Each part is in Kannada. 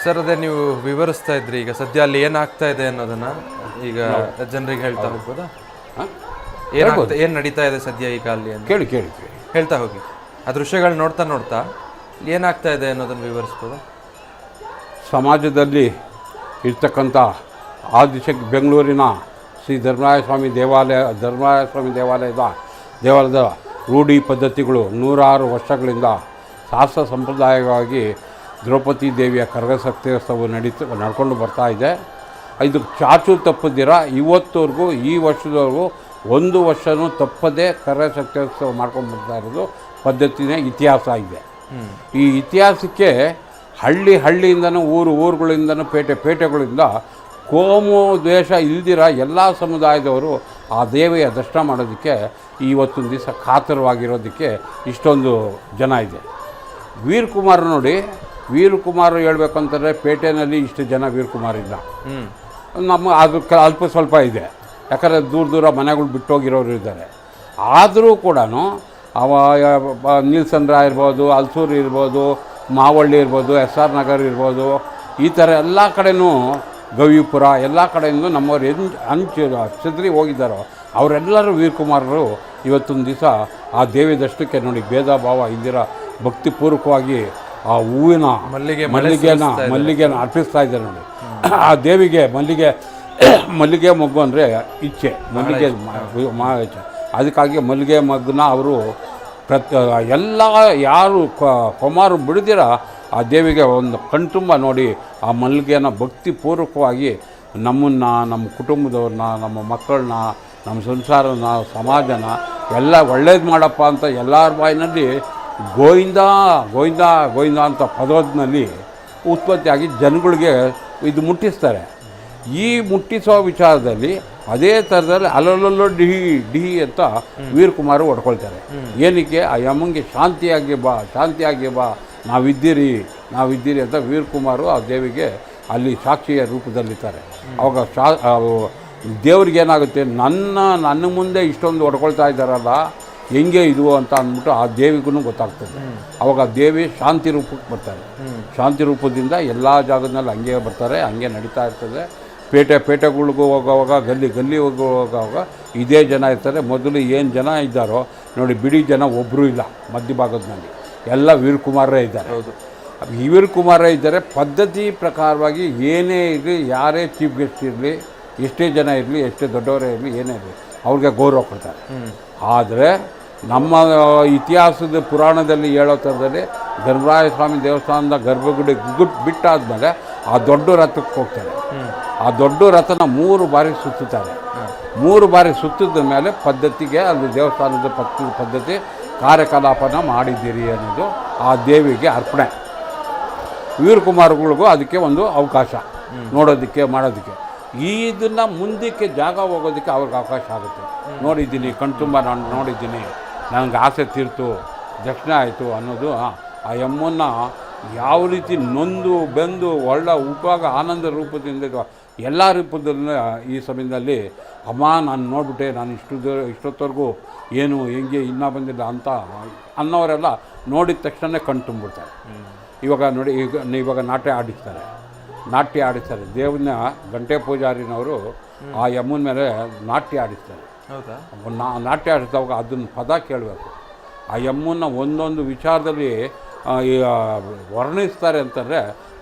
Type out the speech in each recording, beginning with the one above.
ಸರ್ ಅದೇ ನೀವು ವಿವರಿಸ್ತಾ ಇದ್ರಿ ಈಗ ಸದ್ಯ ಅಲ್ಲಿ ಏನಾಗ್ತಾ ಇದೆ ಅನ್ನೋದನ್ನ ಈಗ ಜನರಿಗೆ ಹೇಳ್ತಾ ಹೋಗ್ಬೋದಾ? ಏನು ನಡೀತಾ ಇದೆ ಸದ್ಯ ಈಗ ಅಲ್ಲಿ ಅಂತ ಕೇಳಿ ಕೇಳಿ ಕೇಳಿ ಹೇಳ್ತಾ ಹೋಗಿ. ಆ ದೃಶ್ಯಗಳು ನೋಡ್ತಾ ನೋಡ್ತಾ ಏನಾಗ್ತಾ ಇದೆ ಅನ್ನೋದನ್ನು ವಿವರಿಸ್ಬೋದಾ? ಸಮಾಜದಲ್ಲಿ ಇರ್ತಕ್ಕಂಥ ಆದಿಶಕ್ತಿ ಬೆಂಗಳೂರಿನ ಶ್ರೀ ಧರ್ಮರಾಯಸ್ವಾಮಿ ದೇವಾಲಯದ ರೂಢಿ ಪದ್ಧತಿಗಳು ನೂರಾರು ವರ್ಷಗಳಿಂದ ಶಾಸ್ತ್ರ ಸಂಪ್ರದಾಯವಾಗಿ ದ್ರೌಪದಿ ದೇವಿಯ ಕರಗಸಕ್ತಿಯೋತ್ಸವ ನಡ್ಕೊಂಡು ಬರ್ತಾ ಇದೆ. ಇದು ಚಾಚು ತಪ್ಪದಿರ ಇವತ್ತವರೆಗೂ ಈ ವರ್ಷದವರೆಗೂ ಒಂದು ವರ್ಷವೂ ತಪ್ಪದೇ ಕರಗಸಕ್ತಿಯೋತ್ಸವ ಮಾಡ್ಕೊಂಡು ಬರ್ತಾ ಇರೋದು ಪದ್ಧತಿನೇ ಇತಿಹಾಸ ಇದೆ. ಈ ಇತಿಹಾಸಕ್ಕೆ ಹಳ್ಳಿಯಿಂದನೂ ಊರುಗಳಿಂದನೂ ಪೇಟೆಗಳಿಂದ ಕೋಮು ದ್ವೇಷ ಇಲ್ದಿರ ಎಲ್ಲ ಸಮುದಾಯದವರು ಆ ದೇವಿಯ ದರ್ಶನ ಮಾಡೋದಕ್ಕೆ ಇವತ್ತೊಂದು ದಿವಸ ಕಾತರವಾಗಿರೋದಕ್ಕೆ ಇಷ್ಟೊಂದು ಜನ ಇದೆ. ವೀರಕುಮಾರ್ ನೋಡಿ, ವೀರಕುಮಾರ್ ಹೇಳ್ಬೇಕಂತಂದರೆ ಪೇಟೆಯಲ್ಲಿ ಇಷ್ಟು ಜನ ವೀರಕುಮಾರ್ ಇಲ್ಲ. ನಮ್ಮ ಅದಕ್ಕೆ ಅಲ್ಪ ಸ್ವಲ್ಪ ಇದೆ, ಯಾಕಂದರೆ ದೂರ ಮನೆಗಳು ಬಿಟ್ಟೋಗಿರೋರು ಇದ್ದಾರೆ. ಆದರೂ ಕೂಡ ನೀಲ್ಸಂದ್ರ ಇರ್ಬೋದು, ಹಲ್ಸೂರು ಇರ್ಬೋದು, ಮಾವಳ್ಳಿ ಇರ್ಬೋದು, SR ನಗರ್ ಇರ್ಬೋದು, ಈ ಥರ ಎಲ್ಲ ಕಡೆಯೂ ಗವಿಪುರ ಎಲ್ಲ ಕಡೆಯಿಂದ ನಮ್ಮವ್ರು ಚದ್ರಿ ಹೋಗಿದ್ದಾರೋ ಅವರೆಲ್ಲರೂ ವೀರಕುಮಾರರು ಇವತ್ತೊಂದು ದಿವಸ ಆ ದೇವಿ ದರ್ಶನಕ್ಕೆ ನೋಡಿ ಭೇದ ಭಾವ ಇಲ್ದಿರ ಭಕ್ತಿಪೂರ್ವಕವಾಗಿ ಆ ಹೂವಿನ ಮಲ್ಲಿಗೆನ ಅರ್ಪಿಸ್ತಾ ಇದ್ದಾರೆ ನೋಡಿ. ಆ ದೇವಿಗೆ ಮಲ್ಲಿಗೆ ಮೊಗ್ಗು ಅಂದರೆ ಇಚ್ಛೆ, ಮಲ್ಲಿಗೆ ಇಚ್ಛೆ. ಅದಕ್ಕಾಗಿ ಮಲ್ಲಿಗೆ ಮೊಗ್ಗನ್ನ ಅವರು ಎಲ್ಲ ಯಾರು ಕುಮಾರು ಬಿಡದಿರ ಆ ದೇವಿಗೆ ಒಂದು ಕಣ್ತುಂಬ ನೋಡಿ ಆ ಮಲ್ಲಿಗೆನ ಭಕ್ತಿಪೂರ್ವಕವಾಗಿ ನಮ್ಮನ್ನು, ನಮ್ಮ ಕುಟುಂಬದವ್ರನ್ನ, ನಮ್ಮ ಮಕ್ಕಳನ್ನ, ನಮ್ಮ ಸಂಸಾರನ, ಸಮಾಜನ ಎಲ್ಲ ಒಳ್ಳೇದು ಮಾಡಪ್ಪ ಅಂತ ಎಲ್ಲರ ಬಾಯಿನಲ್ಲಿ ಗೋವಿಂದ ಗೋವಿಂದ ಗೋವಿಂದ ಅಂತ ಪದದಲ್ಲಿ ಉತ್ಪತ್ತಿಯಾಗಿ ಜನಗಳಿಗೆ ಇದು ಮುಟ್ಟಿಸ್ತಾರೆ. ಈ ಮುಟ್ಟಿಸೋ ವಿಚಾರದಲ್ಲಿ ಅದೇ ಥರದಲ್ಲಿ ಅಲ್ಲಲ್ಲೋ ಡಿಹಿ ಅಂತ ವೀರಕುಮಾರ್ ಹೊಡ್ಕೊಳ್ತಾರೆ. ಏನಕ್ಕೆ? ಆ ಯಮ್ಮಂಗೆ ಶಾಂತಿಯಾಗಿ ಬಾ ನಾವಿದ್ದೀರಿ ಅಂತ ವೀರಕುಮಾರು ಆ ದೇವಿಗೆ ಅಲ್ಲಿ ಸಾಕ್ಷಿಯ ರೂಪದಲ್ಲಿದ್ದಾರೆ. ಅವಾಗ ದೇವ್ರಿಗೇನಾಗುತ್ತೆ, ನನ್ನ ಮುಂದೆ ಇಷ್ಟೊಂದು ಹೊಡ್ಕೊಳ್ತಾ ಇದ್ದಾರಲ್ಲ, ಹೆಂಗೆ ಇದು ಅಂತ ಅಂದ್ಬಿಟ್ಟು ಆ ದೇವಿಗೂ ಗೊತ್ತಾಗ್ತದೆ. ಅವಾಗ ದೇವಿ ಶಾಂತಿ ರೂಪಕ್ಕೆ ಬರ್ತಾರೆ. ಶಾಂತಿ ರೂಪದಿಂದ ಎಲ್ಲ ಜಾಗದಲ್ಲಿ ಹಂಗೆ ಬರ್ತಾರೆ, ಹಂಗೆ ನಡೀತಾ ಇರ್ತದೆ. ಪೇಟೆಗಳಿಗೂ ಹೋಗೋವಾಗ, ಗಲ್ಲಿ ಹೋಗುವಾಗ ಇದೇ ಜನ ಇರ್ತಾರೆ. ಮೊದಲು ಏನು ಜನ ಇದ್ದಾರೋ ನೋಡಿ, ಬಿಡಿ ಜನ ಒಬ್ಬರೂ ಇಲ್ಲ ಮಧ್ಯಭಾಗದಲ್ಲಿ, ಎಲ್ಲ ವೀರಕುಮಾರರೇ ಇದ್ದಾರೆ. ಈ ವೀರಕುಮಾರರೇ ಇದ್ದಾರೆ. ಪದ್ಧತಿ ಪ್ರಕಾರವಾಗಿ ಏನೇ ಇರಲಿ, ಯಾರೇ ಚೀಫ್ ಗೆಸ್ಟ್ ಇರಲಿ, ಎಷ್ಟೇ ಜನ ಇರಲಿ, ಎಷ್ಟೇ ದೊಡ್ಡವರೇ ಇರಲಿ, ಏನೇ ಇರಲಿ ಅವ್ರಿಗೆ ಗೌರವ ಕೊಡ್ತಾರೆ. ಆದರೆ ನಮ್ಮ ಇತಿಹಾಸದ ಪುರಾಣದಲ್ಲಿ ಹೇಳೋ ಥರದಲ್ಲಿ ಧರ್ಮರಾಯಸ್ವಾಮಿ ದೇವಸ್ಥಾನದ ಗರ್ಭಗುಡಿ ಬಿಟ್ಟಾದಮೇಲೆ ಆ ದೊಡ್ಡ ರಥಕ್ಕೆ ಹೋಗ್ತಾರೆ. ಆ ದೊಡ್ಡ ರಥನ 3 ಬಾರಿ ಸುತ್ತುತ್ತಾರೆ. 3 ಬಾರಿ ಸುತ್ತಿದ ಮೇಲೆ ಪದ್ಧತಿಗೆ ಅದು ದೇವಸ್ಥಾನದ ಪದ್ಧತಿ ಕಾರ್ಯಕಲಾಪನ ಮಾಡಿದ್ದೀರಿ ಅನ್ನೋದು ಆ ದೇವಿಗೆ ಅರ್ಪಣೆ. ವೀರಕುಮಾರಗಳಿಗೂ ಅದಕ್ಕೆ ಒಂದು ಅವಕಾಶ ನೋಡೋದಕ್ಕೆ, ಮಾಡೋದಕ್ಕೆ. ಇದನ್ನು ಮುಂದಕ್ಕೆ ಜಾಗ ಹೋಗೋದಕ್ಕೆ ಅವ್ರಿಗೆ ಅವಕಾಶ ಆಗುತ್ತೆ. ನೋಡಿದ್ದೀನಿ, ಕಣ್ತುಂಬ ನಾನು ನೋಡಿದ್ದೀನಿ, ನನಗೆ ಆಸೆ ತೀರ್ತು, ದರ್ಶನ ಆಯಿತು ಅನ್ನೋದು ಆ ಯಮ್ಮನ್ನು ಯಾವ ರೀತಿ ನೊಂದು ಬೆಂದು ಒಳ್ಳೆ ಉಪಯೋಗ ಆನಂದ ರೂಪದಿಂದ ಎಲ್ಲ ರೂಪದಲ್ಲೂ ಈ ಸಮಯದಲ್ಲಿ ಅಮ್ಮ ನಾನು ನೋಡ್ಬಿಟ್ಟೆ, ನಾನು ಇಷ್ಟೊತ್ತವರೆಗೂ ಏನು ಹೆಂಗೆ ಇನ್ನೂ ಬಂದಿಲ್ಲ ಅಂತ ಅನ್ನೋರೆಲ್ಲ ನೋಡಿದ ತಕ್ಷಣ ಕಣ್ಣು ತುಂಬಿಡ್ತಾರೆ. ಇವಾಗ ನೋಡಿ, ಇವಾಗ ನಾಟ್ಯ ಆಡಿಸ್ತಾರೆ. ದೇವನ್ನ ಗಂಟೆ ಪೂಜಾರಿನವರು ಆ ಯಮ್ಮನ ಮೇಲೆ ನಾಟ್ಯ ಆಡಿಸ್ತಾರೆ. ನಾಟ್ಯ ಆಡಿಸಿದಾಗ ಅದನ್ನು ಪದ ಕೇಳಬೇಕು. ಆ ಯಮ್ಮನ್ನ ಒಂದೊಂದು ವಿಚಾರದಲ್ಲಿ ವರ್ಣಿಸ್ತಾರೆ ಅಂತಂದರೆ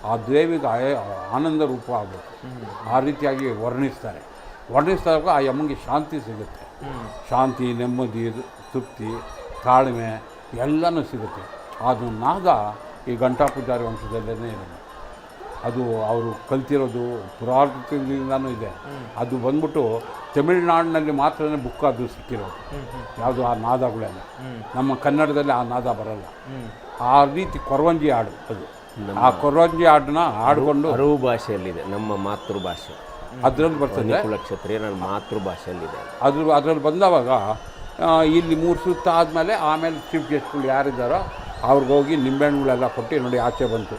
ಆ ದೇವಿಗೆ ಆನಂದ ರೂಪ ಆಗಬೇಕು. ಆ ರೀತಿಯಾಗಿ ವರ್ಣಿಸಿದಾಗ ಆ ಯಮ್ಮನಿಗೆ ಶಾಂತಿ ಸಿಗುತ್ತೆ. ಶಾಂತಿ, ನೆಮ್ಮದಿ, ತೃಪ್ತಿ, ತಾಳ್ಮೆ ಎಲ್ಲನೂ ಸಿಗುತ್ತೆ. ಅದು ನಾದ ಈ ಗಂಟಾ ಪೂಜಾರಿ ವಂಶದಲ್ಲೇ ಇರೋದು. ಅದು ಅವರು ಕಲ್ತಿರೋದು ಪುರಾತನದಿಂದನೂ ಇದೆ. ಅದು ಬಂದ್ಬಿಟ್ಟು ತಮಿಳುನಾಡಿನಲ್ಲಿ ಮಾತ್ರ ಬುಕ್ ಅದು ಸಿಕ್ಕಿರೋದು. ಯಾವುದು ಆ ನಾದಗಳೆಲ್ಲ ನಮ್ಮ ಕನ್ನಡದಲ್ಲಿ ಆ ನಾದ ಬರಲ್ಲ. ಆ ರೀತಿ ಕೊರವಂಜಿ ಹಾಡು ಅದು. ಆ ಕೊರವಂಜಿ ಹಾಡನ್ನ ಹಾಡಿಕೊಂಡು ಅರವು ಭಾಷೆಯಲ್ಲಿದೆ, ನಮ್ಮ ಮಾತೃಭಾಷೆ ಅದರಲ್ಲಿ ಬರ್ತದೆ. ಕುಲಕ್ಷತ್ರಿಯ ನನ್ನ ಮಾತೃಭಾಷೆಯಲ್ಲಿದೆ. ಅದರಲ್ಲಿ ಬಂದವಾಗ ಇಲ್ಲಿ 3 ಸುತ್ತ ಆದಮೇಲೆ ಆಮೇಲೆ ಚೀಫ್ ಗೆಸ್ಟ್ಗಳು ಯಾರಿದ್ದಾರೋ ಅವ್ರಿಗೋಗಿ ನಿಂಬೆಹಣ್ಣುಗಳೆಲ್ಲ ಕೊಟ್ಟು ನೋಡಿ ಆಚೆ ಬಂತು.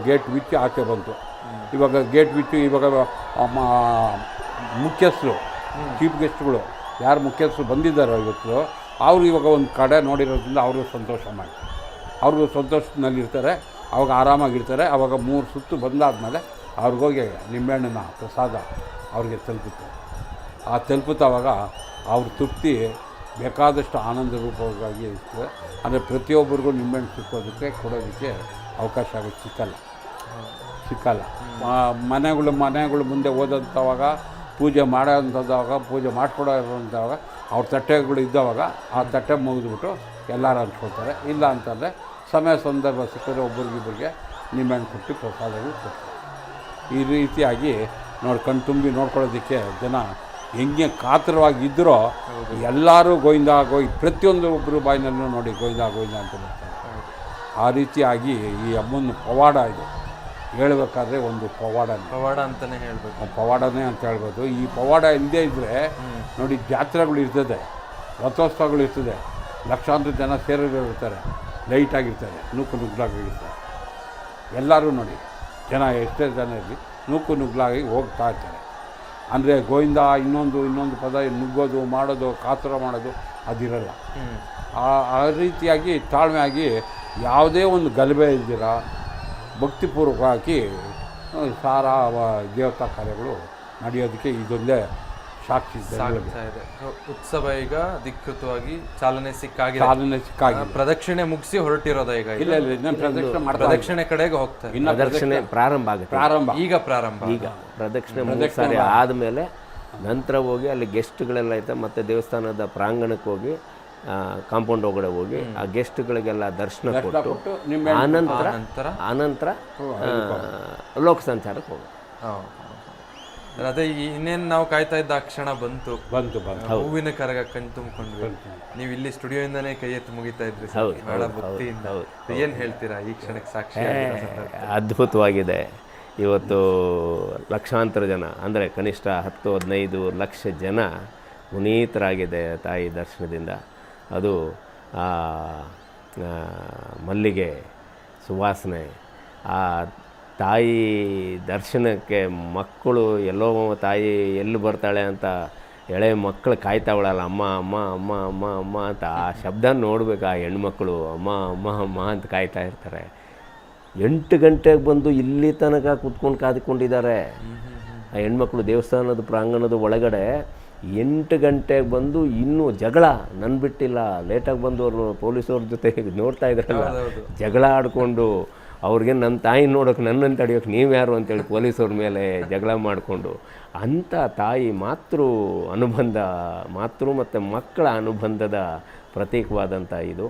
ಗೇಟ್ ಬಿಚ್ಚಿ ಆಚೆ ಬಂತು. ಇವಾಗ ಗೇಟ್ ಬಿಚ್ಚು ಇವಾಗ ಮುಖ್ಯಸ್ಥರು, ಚೀಫ್ ಗೆಸ್ಟ್ಗಳು ಯಾರು ಮುಖ್ಯಸ್ಥರು ಬಂದಿದ್ದಾರೋ ಇವತ್ತು, ಅವರು ಇವಾಗ ಒಂದು ಕಡೆ ನೋಡಿರೋದ್ರಿಂದ ಅವ್ರಿಗೂ ಸಂತೋಷ ಮಾಡಿ, ಅವ್ರಿಗೂ ಸಂತೋಷದಲ್ಲಿರ್ತಾರೆ. ಅವಾಗ ಆರಾಮಾಗಿರ್ತಾರೆ. ಅವಾಗ 3 ಸುತ್ತು ಬಂದಾದಮೇಲೆ ಅವ್ರಿಗೋಗಿ ನಿಂಬೆಹಣ್ಣಿನ ಪ್ರಸಾದ ಅವ್ರಿಗೆ ತಲುಪುತ್ತೆ. ಆ ತಲುಪುತ್ತವಾಗ ಅವ್ರ ತೃಪ್ತಿ ಬೇಕಾದಷ್ಟು ಆನಂದ ರೂಪವಾಗಿ ಇರ್ತದೆ. ಅಂದರೆ ಪ್ರತಿಯೊಬ್ಬರಿಗೂ ನಿಂಬೆಹಣ್ಣು ಸಿಕ್ಕೋದಕ್ಕೆ ಕೊಡೋದಕ್ಕೆ ಅವಕಾಶ ಆಗೋದು ಸಿಕ್ಕಲ್ಲ. ಮನೆಗಳು ಮುಂದೆ ಓದೋಂಥವಾಗ ಪೂಜೆ ಮಾಡೋಂಥದ್ದಾಗ ಪೂಜೆ ಮಾಡಿಕೊಡೋಂಥವಾಗ ಅವ್ರ ತಟ್ಟೆಗಳು ಇದ್ದವಾಗ ಆ ತಟ್ಟೆ ಮುಗಿದ್ಬಿಟ್ಟು ಎಲ್ಲರೂ ಹಂಚ್ಕೊಳ್ತಾರೆ. ಇಲ್ಲ ಅಂತಂದರೆ ಸಮಯ ಸಂದರ್ಭ ಸಿಕ್ಕಿದ್ರೆ ಒಬ್ರಿಗಿಬ್ಬರಿಗೆ ನಿಂಬೆಹಣ್ಣು ಕೊಟ್ಟು ಪ್ರಸಾದಗಳು ಕೊಡ್ತಾರೆ. ಈ ರೀತಿಯಾಗಿ ಕಣ್ ತುಂಬಿ ನೋಡ್ಕೊಳ್ಳೋದಕ್ಕೆ ಜನ ಹೆಂಗೆ ಕಾತರವಾಗಿದ್ದರೋ ಎಲ್ಲರೂ ಗೋವಿಂದ ಪ್ರತಿಯೊಂದು ಒಬ್ಬರು ಬಾಯಿನಲ್ಲೂ ನೋಡಿ ಗೋವಿಂದ ಅಂತ ಬರ್ತಾರೆ. ಆ ರೀತಿಯಾಗಿ ಈ ಹಬ್ಬನ ಪವಾಡ ಇದು ಹೇಳಬೇಕಾದ್ರೆ ಒಂದು ಪವಾಡ ಅಂತಲೇ ಹೇಳಬೇಕು, ಪವಾಡನೇ ಅಂತ ಹೇಳ್ಬೋದು. ಈ ಪವಾಡ ಇಲ್ಲದೇ ಇದ್ದರೆ ನೋಡಿ ಜಾತ್ರೆಗಳು ಇರ್ತದೆ, ರಥೋತ್ಸವಗಳು ಇರ್ತದೆ, ಲಕ್ಷಾಂತರ ಜನ ಸೇರಿರ್ತಾರೆ, ಲೈಟಾಗಿರ್ತಾರೆ, ನುಗ್ಗಲಾಗಿರ್ತಾರೆ. ಎಲ್ಲರೂ ನೋಡಿ ಜನ ಎಷ್ಟೇ ಜನ ಇರಲಿ ನುಗ್ಗಲಾಗಿ ಹೋಗ್ತಾ ಇರ್ತಾರೆ. ಅಂದರೆ ಗೋವಿಂದ ಇನ್ನೊಂದು ಪದ ನುಗ್ಗೋದು ಮಾಡೋದು ಕಾತುರ ಮಾಡೋದು ಅದಿರಲ್ಲ. ಆ ರೀತಿಯಾಗಿ ತಾಳ್ಮೆಯಾಗಿ ಯಾವುದೇ ಒಂದು ಗಲಭೆ ಇಲ್ದಿರ ಭಕ್ತಿಪೂರ್ವಕವಾಗಿ ಸಾರ ದೇವತಾ ಕಾರ್ಯಗಳು ನಡೆಯೋದಕ್ಕೆ ಇದೊಂದೇ ಸಾಕ್ಷಿ ಇದೆ. ಉತ್ಸವ ಈಗ ಅಧಿಕೃತವಾಗಿ ಚಾಲನೆ ಸಿಕ್ಕಾಗಿ ಪ್ರದಕ್ಷಿಣೆ ಮುಗಿಸಿ ಹೊರಟಿರೋದ ಈಗ ಪ್ರದಕ್ಷಿಣೆ ಕಡೆಗೆ ಹೋಗ್ತಾರೆ. ಪ್ರದಕ್ಷಿಣೆ ಪ್ರಾರಂಭ ಈಗ ಪ್ರದಕ್ಷಿಣೆ ಮುಗಿಸಾರಿ ಆದಮೇಲೆ ನಂತರ ಹೋಗಿ ಅಲ್ಲಿ ಗೆಸ್ಟ್ಗಳೆಲ್ಲ ಐತೆ, ಮತ್ತು ದೇವಸ್ಥಾನದ ಪ್ರಾಂಗಣಕ್ಕೆ ಹೋಗಿ ಕಾಂಪೌಂಡ್ ಒಳಗಡೆ ಹೋಗಿ ಆ ಗೆಸ್ಟ್ಗಳಿಗೆಲ್ಲ ದರ್ಶನ ಕೊಟ್ಟು ಆನಂತರ ಲೋಕ ಸಂಚಾರಕ್ಕೆ ಹೋಗಿ. ಅದೇ ಇನ್ನೇನು ನಾವು ಕಾಯ್ತಾ ಇದ್ದ ಆ ಕ್ಷಣ ಬಂತು. ಹೂವಿನ ಕರಗ ಕಣ್ ತುಂಬಿಕೊಂಡ್ವಿ. ನೀವು ಇಲ್ಲಿ ಸ್ಟುಡಿಯೋಯಿಂದನೇ ಕೈ ಎತ್ತಿ ಮುಗಿತಾ ಇದ್ರಿ ಬಹಳ ಭಕ್ತಿಯಿಂದ. ಏನು ಹೇಳ್ತೀರಾ ಈ ಕ್ಷಣಕ್ಕೆ ಸಾಕ್ಷಿ? ಅದ್ಭುತವಾಗಿದೆ. ಇವತ್ತು ಲಕ್ಷಾಂತರ ಜನ ಅಂದರೆ ಕನಿಷ್ಠ 10-15 ಲಕ್ಷ ಜನ ಪುನೀತರಾಗಿದೆ ತಾಯಿ ದರ್ಶನದಿಂದ. ಅದು ಮಲ್ಲಿಗೆ ಸುವಾಸನೆ, ಆ ತಾಯಿ ದರ್ಶನಕ್ಕೆ ಮಕ್ಕಳು ಎಲ್ಲೋ ತಾಯಿ ಎಲ್ಲಿ ಬರ್ತಾಳೆ ಅಂತ ಎಳೆ ಮಕ್ಕಳು ಕಾಯ್ತಾವಳಲ್ಲ, ಅಮ್ಮ ಅಮ್ಮ ಅಮ್ಮ ಅಮ್ಮ ಅಮ್ಮ ಅಂತ ಆ ಶಬ್ದ ನೋಡ್ಬೇಕು. ಆ ಹೆಣ್ಮಕ್ಳು ಅಮ್ಮ ಅಮ್ಮ ಅಮ್ಮ ಅಂತ ಕಾಯ್ತಾ ಇರ್ತಾರೆ. 8 ಗಂಟೆಗೆ ಬಂದು ಇಲ್ಲಿ ತನಕ ಕೂತ್ಕೊಂಡು ಕಾದುಕೊಂಡಿದ್ದಾರೆ ಆ ಹೆಣ್ಮಕ್ಳು. ದೇವಸ್ಥಾನದ ಪ್ರಾಂಗಣದ ಒಳಗಡೆ 8 ಗಂಟೆಗೆ ಬಂದು ಇನ್ನೂ ಜಗಳ ನನ್ನ ಬಿಟ್ಟಿಲ್ಲ. ಲೇಟಾಗಿ ಬಂದವರು ಪೊಲೀಸವ್ರ ಜೊತೆ ನೋಡ್ತಾ ಇದ್ರಲ್ಲ, ಜಗಳ ಆಡಿಕೊಂಡು ಅವ್ರಿಗೆ ನನ್ನ ತಾಯಿ ನೋಡೋಕೆ ನನ್ನನ್ನು ತಡೆಯೋಕೆ ನೀವು ಯಾರು ಅಂತೇಳಿ ಪೊಲೀಸವ್ರ ಮೇಲೆ ಜಗಳ ಮಾಡಿಕೊಂಡು, ಅಂಥ ತಾಯಿ ಮಾತೃ ಮತ್ತು ಮಕ್ಕಳ ಅನುಬಂಧದ ಪ್ರತೀಕವಾದಂಥ ಇದು.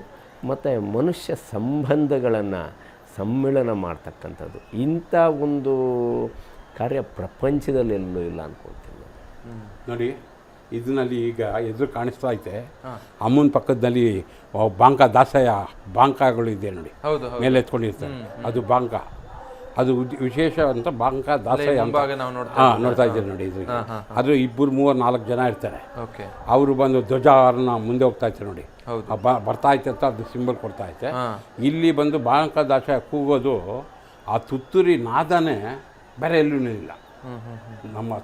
ಮತ್ತು ಮನುಷ್ಯ ಸಂಬಂಧಗಳನ್ನು ಸಮ್ಮಿಳನ ಮಾಡ್ತಕ್ಕಂಥದ್ದು. ಇಂಥ ಒಂದು ಕಾರ್ಯ ಪ್ರಪಂಚದಲ್ಲಿ ಎಲ್ಲೂ ಇಲ್ಲ ಅಂದ್ಕೊಳ್ತೀನಿ ನೋಡಿ. ಇದರಲ್ಲಿ ಈಗ ಎದುರು ಕಾಣಿಸ್ತಾ ಐತೆ, ಅಮ್ಮನ ಪಕ್ಕದಲ್ಲಿ ಬಾಂಕ ದಾಸಯ್ಯ ಬಾಂಕಗಳು ಇದೆ ನೋಡಿ, ಮೇಲೆ ಎತ್ಕೊಂಡಿರ್ತಾರೆ, ಅದು ಬಾಂಕ. ಅದು ವಿಶೇಷ ಅಂತ ಬಾಂಕ ದಾಸಯ್ಯ ಅಂತ ನೋಡ್ತಾ ಇದ್ದೀರಿ ನೋಡಿ. ಇದ್ರಿಗೆ ಅದು 2-3-4 ಜನ ಇರ್ತಾರೆ. ಅವರು ಬಂದು ಧ್ವಜಾರನ ಮುಂದೆ ಹೋಗ್ತಾ ಇರ್ತಾರೆ ನೋಡಿ, ಬರ್ತಾ ಐತೆ ಅಂತ ಅದು ಸಿಂಬಲ್ ಕೊಡ್ತಾ ಐತೆ. ಇಲ್ಲಿ ಬಂದು ಬಾಂಕ ದಾಸಯ್ಯ ಕೂಗೋದು ಆ ತುತ್ತೂರಿ ನಾದನೇ ಬೇರೆ ಎಲ್ಲೂ ಇಲ್ಲ. ನಮ್ಮ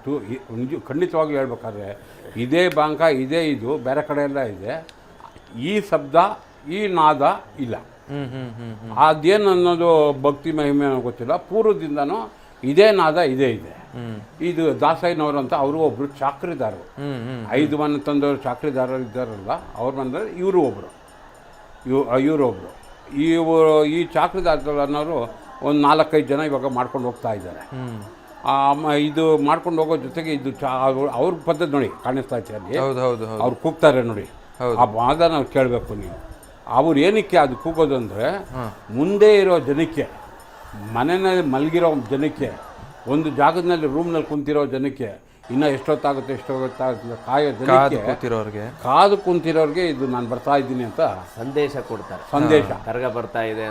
ಖಂಡಿತವಾಗಿ ಹೇಳ್ಬೇಕಾದ್ರೆ ಇದೇ ಬಾಂಕ ಇದೇ ಇದು ಬೇರೆ ಕಡೆ ಎಲ್ಲ ಇದೆ. ಈ ಶಬ್ದ ಈ ನಾದ ಇಲ್ಲ. ಅದೇನು ಅನ್ನೋದು ಭಕ್ತಿ ಮಹಿಮೆ ಗೊತ್ತಿಲ್ಲ. ಪೂರ್ವದಿಂದನೂ ಇದೇ ನಾದ ಇದೇ ಇದೆ. ಇದು ದಾಸಯ್ಯನವರು ಅಂತ ಅವರು ಒಬ್ರು ಚಾಕ್ರಿದಾರರು, 5 ಮನೆ ತಂದವರು ಚಾಕ್ರಿದಾರರು ಇದ್ದಾರಲ್ಲ, ಅವ್ರ ಬಂದರೆ ಇವರು ಒಬ್ಬರು. ಈ ಚಾಕ್ರಿದಾರರು ಅನ್ನೋರು ಒಂದು 4-5 ಜನ ಇವಾಗ ಮಾಡ್ಕೊಂಡು ಹೋಗ್ತಾ ಇದ್ದಾರೆ. ಇದು ಮಾಡ್ಕೊಂಡು ಹೋಗೋ ಜೊತೆಗೆ ಇದು ಅವ್ರ ಪದ್ಧತಿ ನೋಡಿ ಕಾಣಿಸ್ತಾ ಇದೆ ಅಲ್ಲಿ. ಅವ್ರು ಕೂಗ್ತಾರೆ ನೋಡಿ, ಆ ಭಾಗ ನಾವು ಕೇಳಬೇಕು ನೀವು. ಅವ್ರು ಏನಕ್ಕೆ ಅದು ಕೂಗೋದು ಅಂದರೆ, ಮುಂದೆ ಇರೋ ಜನಕ್ಕೆ, ಮನೆಯಲ್ಲಿ ಮಲಗಿರೋ ಜನಕ್ಕೆ, ಒಂದು ಜಾಗದಲ್ಲಿ ರೂಮ್ನಲ್ಲಿ ಕುಂತಿರೋ ಜನಕ್ಕೆ, ಇನ್ನೂ ಎಷ್ಟೊತ್ತಾಗುತ್ತೆ ಕಾಯೋ ಜನಕ್ಕೆ, ಕಾದು ಕುಂತಿರೋರಿಗೆ ಇದು ನಾನು ಬರ್ತಾ ಇದ್ದೀನಿ ಅಂತ ಸಂದೇಶ ಕೊಡ್ತಾರೆ. ಕರಗ ಬರ್ತಾ ಇದೆ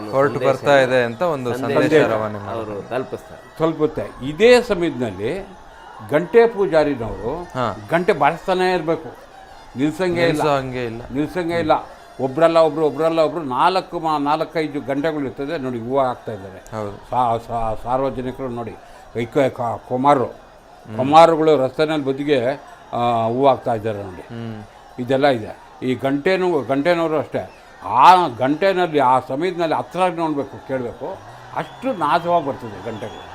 ಅಂತ ಒಂದು ಸಂದೇಶ ಅವರು ತಲುಪುತ್ತೆ. ಇದೇ ಸಮಯದಲ್ಲಿ ಗಂಟೆ ಪೂಜಾರಿನವರು ಗಂಟೆ ಬಾರಿಸ್ತಾನೇ ಇರಬೇಕು, ನಿಲ್ಸಂಗೆ ಇಲ್ಲ. ಒಬ್ರಲ್ಲ ಒಬ್ರು 4-5 ಗಂಟೆಗಳು ಇರ್ತದೆ ನೋಡಿ. ಹೂವು ಹಾಕ್ತಾ ಇದ್ದಾರೆ ಸಾರ್ವಜನಿಕರು ನೋಡಿ. ಕುಮಾರುಗಳು ರಸ್ತೆನಲ್ಲಿ ಬದಿಗೆ ಹೂವು ಹಾಕ್ತಾ ಇದ್ದಾರೆ ನೋಡಿ. ಇದೆಲ್ಲ ಇದೆ. ಈ ಗಂಟೆನವರು ಅಷ್ಟೇ. ಆ ಗಂಟೆನಲ್ಲಿ ಆ ಸಮಯದಲ್ಲಿ ಹತ್ರ ನೋಡಬೇಕು, ಕೇಳಬೇಕು. ಅಷ್ಟು ನಾದವಾಗಿ ಬರ್ತದೆ ಗಂಟೆಗಳು.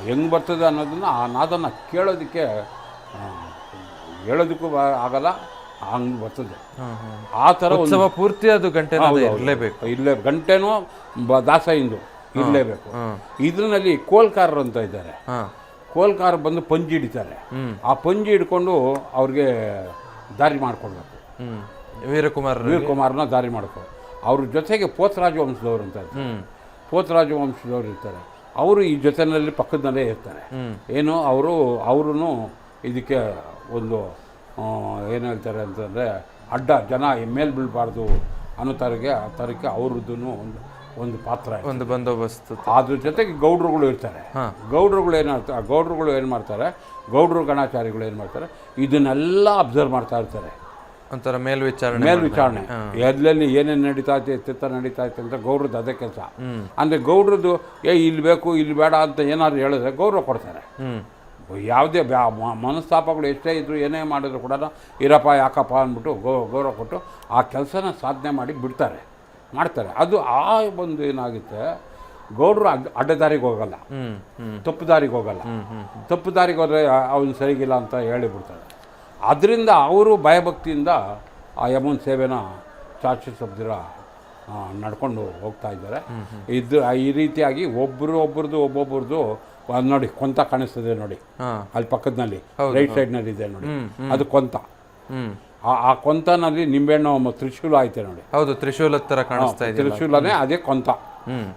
ಹೆಂಗೆ ಬರ್ತದೆ ಅನ್ನೋದನ್ನು ಆ ನಾದನ್ನು ಕೇಳೋದಕ್ಕೆ ಹೇಳೋದಕ್ಕೂ ಆಗಲ್ಲ, ಹಂಗೆ ಬರ್ತದೆ. ಆ ಥರ ಉತ್ಸವ ಪೂರ್ತಿ ಅದು ಗಂಟೆ ಇರಲೇಬೇಕು. ಇಲ್ಲೇ ಗಂಟೆನೂ ದಾಸಹಿಂದು ಇರಲೇಬೇಕು. ಇದರಲ್ಲಿ ಕೋಲ್ಕಾರರು ಅಂತ ಇದ್ದಾರೆ. ಕೋಲ್ಕಾರ ಬಂದು ಪಂಜಿ ಹಿಡಿತಾರೆ. ಆ ಪಂಜಿ ಹಿಡ್ಕೊಂಡು ಅವ್ರಿಗೆ ದಾರಿ ಮಾಡ್ಕೊಳ್ಬೇಕು. ವೀರಕುಮಾರನ ದಾರಿ ಮಾಡ್ಕೊ. ಅವ್ರ ಜೊತೆಗೆ ಪೋತರಾಜ ವಂಶದವ್ರು ಅಂತ ಇರ್ತಾರೆ. ಪೋತರಾಜ ವಂಶದವ್ರು ಇರ್ತಾರೆ. ಅವರು ಈ ಜೊತೆಯಲ್ಲಿ ಪಕ್ಕದಲ್ಲೇ ಇರ್ತಾರೆ. ಏನು ಅವರು ಇದಕ್ಕೆ ಒಂದು ಏನು ಹೇಳ್ತಾರೆ ಅಂತಂದರೆ ಅಡ್ಡ ಜನ ಮೇಲೆ ಬೀಳಬಾರ್ದು ಅನ್ನೋ ಥರಕ್ಕೆ ಅವ್ರದ್ದು ಒಂದು ಪಾತ್ರ, ಒಂದು ಬಂದೋಬಸ್ತ್. ಅದ್ರ ಜೊತೆಗೆ ಗೌಡ್ರುಗಳು ಇರ್ತಾರೆ. ಗೌಡ್ರುಗಳು ಏನು ಮಾಡ್ತಾರೆ, ಗೌಡ್ರು ಗಣಾಚಾರಿಗಳು ಏನು ಮಾಡ್ತಾರೆ, ಇದನ್ನೆಲ್ಲ ಅಬ್ಸರ್ವ್ ಮಾಡ್ತಾ ಇರ್ತಾರೆ. ಒಂಥರ ಮೇಲ್ವಿಚಾರಣೆ ಎಲ್ಲೆಲ್ಲಿ ಏನೇನು ನಡೀತಾ ಐತೆ, ಎತ್ತೆತ್ತ ನಡೀತಾ ಐತೆ ಅಂತ ಗೌಡ್ರದ್ದು ಅದೇ ಕೆಲಸ. ಅಂದರೆ ಗೌಡ್ರದ್ದು ಇಲ್ಲಿ ಬೇಕು ಇಲ್ಲಿ ಬೇಡ ಅಂತ ಏನಾದ್ರು ಹೇಳಿದ್ರೆ ಗೌರವ ಕೊಡ್ತಾರೆ. ಯಾವುದೇ ಮನಸ್ತಾಪಗಳು ಎಷ್ಟೇ ಇದ್ರು ಏನೇ ಮಾಡಿದ್ರು ಕೂಡ ಇರಪ್ಪ ಯಾಕಪ್ಪ ಅಂದ್ಬಿಟ್ಟು ಗೌರವ ಕೊಟ್ಟು ಆ ಕೆಲಸನ ಸಾಧನೆ ಮಾಡಿ ಮಾಡ್ತಾರೆ. ಅದು ಆ ಒಂದು ಏನಾಗುತ್ತೆ, ಗೌಡ್ರು ಅಡ್ಡದಾರಿಗೆ ಹೋಗಲ್ಲ, ತಪ್ಪು ದಾರಿಗೆ ಹೋಗಲ್ಲ. ತಪ್ಪು ದಾರಿಗೆ ಹೋದರೆ ಅವನು ಸರಿಗಿಲ್ಲ ಅಂತ ಹೇಳಿಬಿಡ್ತಾರೆ. ಅದರಿಂದ ಅವರು ಭಯಭಕ್ತಿಯಿಂದ ಆ ಯಮುನ ಸೇವೆನ ಚಾಚು ಸಬ್ದಿರ ನಡ್ಕೊಂಡು ಹೋಗ್ತಾ ಇದ್ದಾರೆ. ಈ ರೀತಿಯಾಗಿ ಒಬ್ಬೊಬ್ರದ್ದು ನೋಡಿ ಕೊಂತ ಕಾಣಿಸ್ತದೆ ನೋಡಿ, ಅಲ್ಲಿ ಪಕ್ಕದಲ್ಲಿ ರೈಟ್ ಸೈಡ್ನಲ್ಲಿ ಇದೆ ನೋಡಿ, ಅದು ಕೊಂತ. ಆ ಕೊಂತನಲ್ಲಿ ನಿಂಬೆಹಣ್ಣು ತ್ರಿಶೂಲ ಐತೆ ನೋಡಿ. ಹೌದು, ತ್ರಿಶೂಲ ಥರ ಕಾಣಿಸ್ತಾ ಇದೆ. ತ್ರಿಶೂಲನೇ ಅದೇ ಕೊಂತ.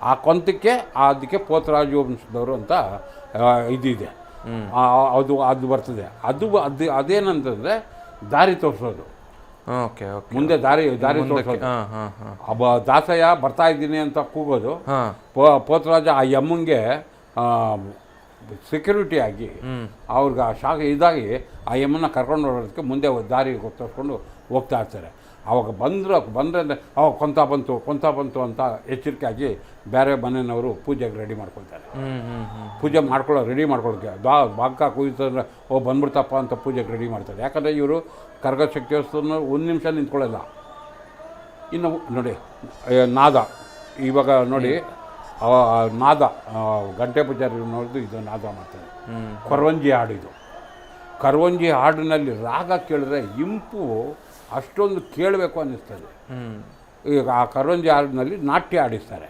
ಆ ಕೊಂತಕ್ಕೆ ಅದಕ್ಕೆ ಪೋತರಾಜ ವಂಶದವರು ಅಂತ ಇದಿದೆ. ಅದು ಬರ್ತದೆ. ಅದೇನಂತಂದರೆ ದಾರಿ ತೋರಿಸೋದು. ಮುಂದೆ ದಾರಿ ತೋರಿಸೋದು. ದಾಸಯ್ಯ ಬರ್ತಾ ಇದ್ದೀನಿ ಅಂತ ಕೂಗೋದು. ಪೋತರಾಜ ಆ ಯಮ್ಮಂಗೆ ಸೆಕ್ಯೂರಿಟಿ ಆಗಿ ಅವ್ರಿಗೆ ಇದಾಗಿ ಆ ಯಮ್ಮನ್ನ ಕರ್ಕೊಂಡು ಹೋಗೋದಕ್ಕೆ ಮುಂದೆ ದಾರಿ ತೋರಿಸ್ಕೊಂಡು ಹೋಗ್ತಾ ಇರ್ತಾರೆ. ಆವಾಗ ಬಂದರೆ ಅವಾಗ ಕೊಂತ ಬಂತು ಅಂತ ಎಚ್ಚರಿಕೆ ಆಗಿ ಬೇರೆ ಮನೆಯವರು ಪೂಜೆಗೆ ರೆಡಿ ಮಾಡ್ಕೊಳ್ತಾರೆ. ಪೂಜೆ ರೆಡಿ ಮಾಡ್ಕೊಳ್ಳೋಕ್ಕೆ ಬಾಗ್ಕ ಕುಯ್ತಂದ್ರೆ ಬಂದ್ಬಿಡ್ತಪ್ಪ ಅಂತ ಪೂಜೆಗೆ ರೆಡಿ ಮಾಡ್ತಾರೆ. ಯಾಕಂದರೆ ಇವರು ಕರಗಶಕ್ತಿಯೋತ್ಸವನ ಒಂದು ನಿಮಿಷ ನಿಂತ್ಕೊಳ್ಳಲ್ಲ. ಇನ್ನು ನೋಡಿ ನಾದ, ಇವಾಗ ನೋಡಿ ನಾದ ಗಂಟೆ ಪೂಜಾರಿ ನೋಡಿದು ಇದು ನಾದ ಮಾಡ್ತಾರೆ. ಕೊರವಂಜಿ ಹಾಡು ಇದು. ಕೊರವಂಜಿ ಹಾಡಿನಲ್ಲಿ ರಾಗ ಕೇಳಿದ್ರೆ ಇಂಪು ಅಷ್ಟೊಂದು ಕೇಳಬೇಕು ಅನ್ನಿಸ್ತದೆ. ಈಗ ಆ ಕೊರವಂಜಿ ಹಾಡಿನಲ್ಲಿ ನಾಟ್ಯ ಆಡಿಸ್ತಾರೆ.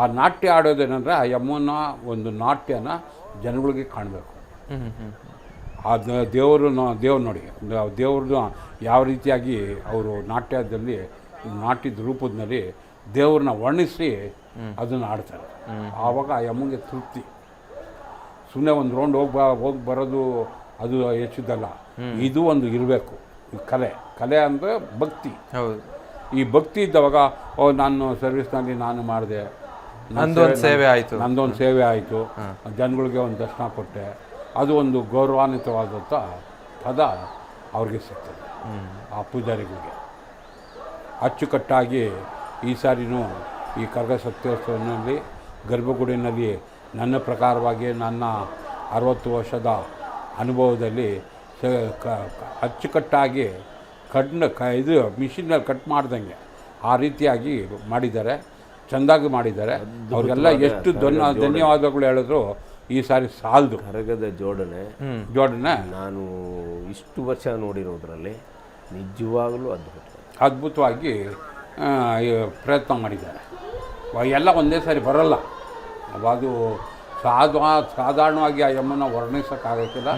ಆ ನಾಟ್ಯ ಆಡೋದೇನೆಂದರೆ ಆ ಯಮ್ಮನ ಒಂದು ನಾಟ್ಯನ ಜನಗಳಿಗೆ ಕಾಣಬೇಕು. ಆ ದೇವರು ನೋಡಿ ದೇವ್ರನ್ನ ಯಾವ ರೀತಿಯಾಗಿ ಅವರು ನಾಟ್ಯದ ರೂಪದಲ್ಲಿ ದೇವ್ರನ್ನ ವರ್ಣಿಸಿ ಅದನ್ನು ಆಡ್ತಾರೆ. ಆವಾಗ ಆ ಯಮ್ಮಂಗೆ ತೃಪ್ತಿ. ಸುಮ್ಮನೆ ಒಂದು ರೌಂಡ್ ಹೋಗಿ ಬರೋದು ಅದು ಹೆಚ್ಚಿದ್ದಲ್ಲ. ಇದು ಒಂದು ಇರಬೇಕು ಕಲೆ ಅಂದರೆ ಭಕ್ತಿ. ಹೌದು, ಈ ಭಕ್ತಿ ಇದ್ದವಾಗ ನಾನು ಸರ್ವಿಸ್ನಲ್ಲಿ ನಾನು ಮಾಡಿದೆ, ನಂದೊಂದು ಸೇವೆ ಆಯಿತು, ಜನಗಳಿಗೆ ಒಂದು ದರ್ಶನ ಕೊಟ್ಟೆ, ಅದು ಒಂದು ಗೌರವಾನ್ವಿತವಾದಂಥ ಪದ ಅವ್ರಿಗೆ ಸಿಗ್ತದೆ ಆ ಪೂಜಾರಿಗಳಿಗೆ. ಅಚ್ಚುಕಟ್ಟಾಗಿ ಈ ಸಾರಿನೂ ಈ ಕರಗ ಸತ್ಯೋತ್ಸವದಲ್ಲಿ ಗರ್ಭಗುಡಿನಲ್ಲಿ ನನ್ನ ಪ್ರಕಾರವಾಗಿ ನನ್ನ 60 ವರ್ಷದ ಅನುಭವದಲ್ಲಿ ಅಚ್ಚುಕಟ್ಟಾಗಿ ಇದು ಮಿಷಿನಲ್ಲಿ ಕಟ್ ಮಾಡ್ದಂಗೆ ಆ ರೀತಿಯಾಗಿ ಮಾಡಿದ್ದಾರೆ. ಚೆಂದಾಗಿ ಮಾಡಿದ್ದಾರೆ. ಅವ್ರಿಗೆಲ್ಲ ಎಷ್ಟು ಧನ್ಯವಾದಗಳು ಹೇಳಿದ್ರು ಈ ಸಾರಿ ಸಾಲದು. ಕರಗದ ಜೋಡಣೆ ನಾನು ಇಷ್ಟು ವರ್ಷ ನೋಡಿರೋದ್ರಲ್ಲಿ ನಿಜವಾಗಲೂ ಅದ್ಭುತವಾಗಿ ಪ್ರಯತ್ನ ಮಾಡಿದ್ದಾರೆ. ಎಲ್ಲ ಒಂದೇ ಸಾರಿ ಬರೋಲ್ಲ. ಅದು ಸಾಧಾರಣವಾಗಿ ಆ ಯಮ್ಮನ ವರ್ಣಿಸೋಕ್ಕಾಗಕ್ಕಿಲ್ಲ.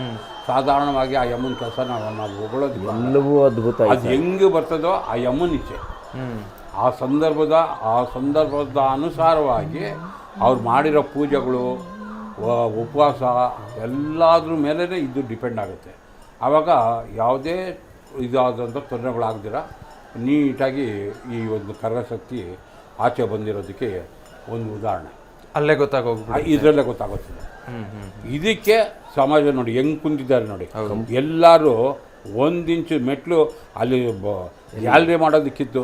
ಸಾಧಾರಣವಾಗಿ ಆ ಯಮ್ಮನ ಕೆಲಸ ನಾವು ಹೊಗಳೋದಿಲ್ಲ. ಎಲ್ಲವೂ ಅದ್ಭುತ. ಅದು ಹೆಂಗೆ ಬರ್ತದೋ ಆ ಯಮ್ಮನ ಇಚ್ಛೆ, ಆ ಸಂದರ್ಭದ ಅನುಸಾರವಾಗಿ ಅವ್ರು ಮಾಡಿರೋ ಪೂಜೆಗಳು, ಉಪವಾಸ ಎಲ್ಲದ್ರ ಮೇಲೇ ಇದು ಡಿಪೆಂಡ್ ಆಗುತ್ತೆ. ಆವಾಗ ಯಾವುದೇ ಇದಾದಂಥ ತೊಂದರೆಗಳಾಗ್ದಿರ ನೀಟಾಗಿ ಈ ಒಂದು ಕರಗಶಕ್ತಿ ಆಚೆ ಬಂದಿರೋದಕ್ಕೆ ಒಂದು ಉದಾಹರಣೆ ಅಲ್ಲೇ ಗೊತ್ತಾಗೋಗ್ಬಿಟ್ಟು ಇದರಲ್ಲೇ ಗೊತ್ತಾಗುತ್ತದೆ. ಇದಕ್ಕೆ ಸಮಾಜ ನೋಡಿ ಹೆಂಗೆ ಕುಂತಿದ್ದಾರೆ ನೋಡಿ. ಎಲ್ಲರೂ 1 ಇಂಚು ಮೆಟ್ಲು ಅಲ್ಲಿ ಗ್ಯಾಲರಿ ಮಾಡೋದಕ್ಕಿತ್ತು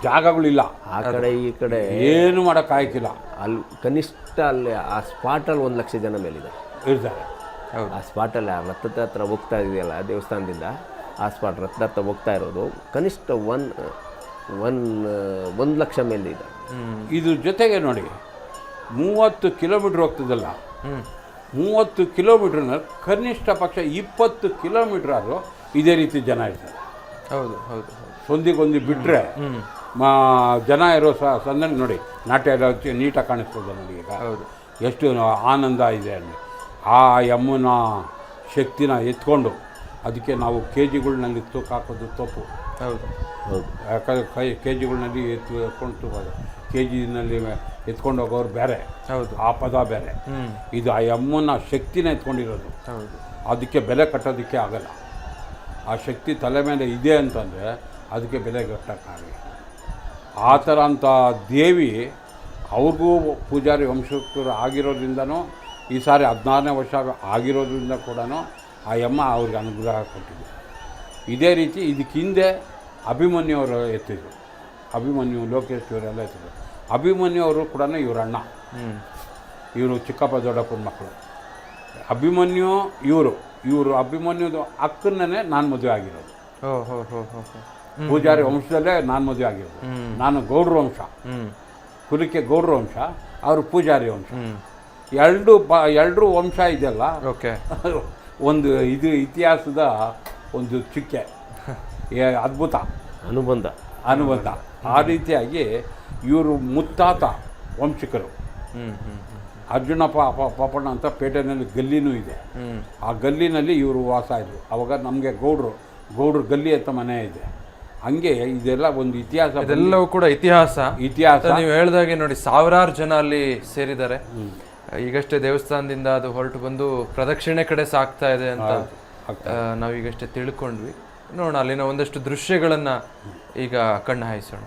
ಜಾಗಗಳಿಲ್ಲ. ಆ ಕಡೆ ಈ ಕಡೆ ಏನು ಮಾಡೋಕ್ಕಾಗಿಲ್ಲ. ಅಲ್ಲಿ ಕನಿಷ್ಠ ಅಲ್ಲಿ ಆ ಸ್ಪಾಟಲ್ಲಿ 1 ಲಕ್ಷ ಜನ ಮೇಲಿದ್ದಾರೆ ಇರ್ತಾರೆ. ಆ ಸ್ಪಾಟಲ್ಲಿ ಆ ರಥದ ಹತ್ರ ಹೋಗ್ತಾ ಇದೆಯಲ್ಲ ದೇವಸ್ಥಾನದಿಂದ, ಆ ಸ್ಪಾಟ್ ರಥದ ಹತ್ರ ಹೋಗ್ತಾ ಇರೋದು ಕನಿಷ್ಠ 1 ಲಕ್ಷ ಮೇಲೆ ಇದೆ. ಇದ್ರ ಜೊತೆಗೆ ನೋಡಿ 30 ಕಿಲೋಮೀಟ್ರ್ ಹೋಗ್ತದಲ್ಲ, 30 ಕಿಲೋಮೀಟ್ರ್ನ ಕನಿಷ್ಠ ಪಕ್ಷ 20 ಕಿಲೋಮೀಟ್ರ್ ಆದರೂ ಇದೇ ರೀತಿ ಜನ ಇರ್ತಾರೆ. ಹೌದು ಹೌದು ಹೌದು. ಸಂದಿಗೊಂದು ಬಿಟ್ಟರೆ ಜನ ಇರೋ ಸಂದರ್ಭ ನೋಡಿ, ನಾಟ್ಯ ಎಲ್ಲ ನೀಟಾಗಿ ಕಾಣಿಸ್ತದೆ ನೋಡಿ ಈಗ. ಹೌದು. ಎಷ್ಟು ಆನಂದ ಇದೆ ಅಲ್ಲಿ. ಆ ಯಮ್ಮನ ಶಕ್ತಿನ ಎತ್ಕೊಂಡು ಅದಕ್ಕೆ ನಾವು ಕೆ ಜಿಗಳ್ನಲ್ಲಿ ತೂಕ ಹಾಕೋದು ತಪ್ಪು. ಹೌದು ಹೌದು. ಯಾಕಂದರೆ ಕೆ ಜಿಗಳ್ನಲ್ಲಿ ಎತ್ಕೊಂಡು ತೂಕೋದು, ಕೆ ಜಿನಲ್ಲಿ ಎತ್ಕೊಂಡು ಹೋಗೋರು ಬೇರೆ, ಹೌದು, ಆ ಪದ ಬೇರೆ. ಇದು ಆ ಯಮ್ಮನ ಶಕ್ತಿನ ಎತ್ಕೊಂಡಿರೋದು. ಹೌದು. ಅದಕ್ಕೆ ಬೆಲೆ ಕಟ್ಟೋದಕ್ಕೆ ಆಗಲ್ಲ. ಆ ಶಕ್ತಿ ತಲೆ ಮೇಲೆ ಇದೆ ಅಂತಂದರೆ ಅದಕ್ಕೆ ಬೆಲೆ ಕಟ್ಟೋಕ್ಕಾಗಲ್ಲ. ಆ ಥರ ಅಂಥ ದೇವಿ ಅವ್ರಿಗೂ ಪೂಜಾರಿ ವಂಶಸ್ಥರು ಆಗಿರೋದ್ರಿಂದನೂ ಈ ಸಾರಿ 16ನೇ ವರ್ಷ ಆಗಿರೋದ್ರಿಂದ ಕೂಡ ಆ ಯಮ್ಮ ಅವ್ರಿಗೆ ಅನುಗ್ರಹ ಕೊಟ್ಟಿದ್ದು. ಇದೇ ರೀತಿ ಇದಕ್ಕೆ ಹಿಂದೆ ಅಭಿಮನ್ಯು ಅವರು ಎತ್ತಿದ್ರು. ಅಭಿಮನ್ಯು, ಲೋಕೇಶ್ ಇವರೆಲ್ಲ ಎತ್ತಿದ್ರು. ಅಭಿಮನ್ಯು ಅವರು ಕೂಡ ಇವ್ರ ಅಣ್ಣ. ಇವರು ಚಿಕ್ಕಪ್ಪ ದೊಡ್ಡಪ್ಪನ ಮಕ್ಕಳು. ಅಭಿಮನ್ಯು ಇವರು ಅಭಿಮನ್ಯುದು ಅಕ್ಕನ್ನೇ ನಾನು ಮದುವೆ ಆಗಿರೋದು. ಪೂಜಾರಿ ವಂಶದಲ್ಲೇ ನಾನು ಮದುವೆ ಆಗಿರೋದು. ನಾನು ಗೌಡ್ರ ವಂಶ, ಕುಲಕ್ಕೆ ಗೌಡ್ರ ವಂಶ, ಅವರು ಪೂಜಾರಿ ವಂಶ. ಎರಡೂ ವಂಶ ಇದೆಯಲ್ಲ, ಓಕೆ, ಒಂದು ಇದು ಇತಿಹಾಸದ ಒಂದು ಚುಕ್ಕೆ, ಅದ್ಭುತ ಅನುಬಂಧ. ಆ ರೀತಿಯಾಗಿ ಇವರು ಮುತ್ತಾತ ವಂಶಿಕರು. ಅರ್ಜುನ ಪಾಪಣ್ಣ ಅಂತ ಪೇಟೆನಲ್ಲಿ ಗಲ್ಲಿನೂ ಇದೆ. ಆ ಗಲ್ಲಿನಲ್ಲಿ ಇವರು ವಾಸ ಇದ್ರು. ಅವಾಗ ನಮಗೆ ಗೌಡ್ರು ಗಲ್ಲಿ ಅಂತ ಮನೆ ಇದೆ. ಹಂಗೆ ಇದೆಲ್ಲ ಒಂದು ಇತಿಹಾಸ. ಇದೆಲ್ಲವೂ ಕೂಡ ಇತಿಹಾಸ. ನೀವು ಹೇಳ್ದಾಗೆ ನೋಡಿ, ಸಾವಿರಾರು ಜನ ಅಲ್ಲಿ ಸೇರಿದ್ದಾರೆ. ಈಗಷ್ಟೇ ದೇವಸ್ಥಾನದಿಂದ ಅದು ಹೊರಟು ಬಂದು ಪ್ರದಕ್ಷಿಣೆ ಕಡೆ ಸಾಗ್ತಾ ಇದೆ ಅಂತ ನಾವೀಗಷ್ಟೇ ತಿಳ್ಕೊಂಡ್ವಿ. ನೋಡೋಣ, ಅಲ್ಲಿನ ಒಂದಷ್ಟು ದೃಶ್ಯಗಳನ್ನು ಈಗ ಕಣ್ಣು ಹಾಯಿಸೋಣ.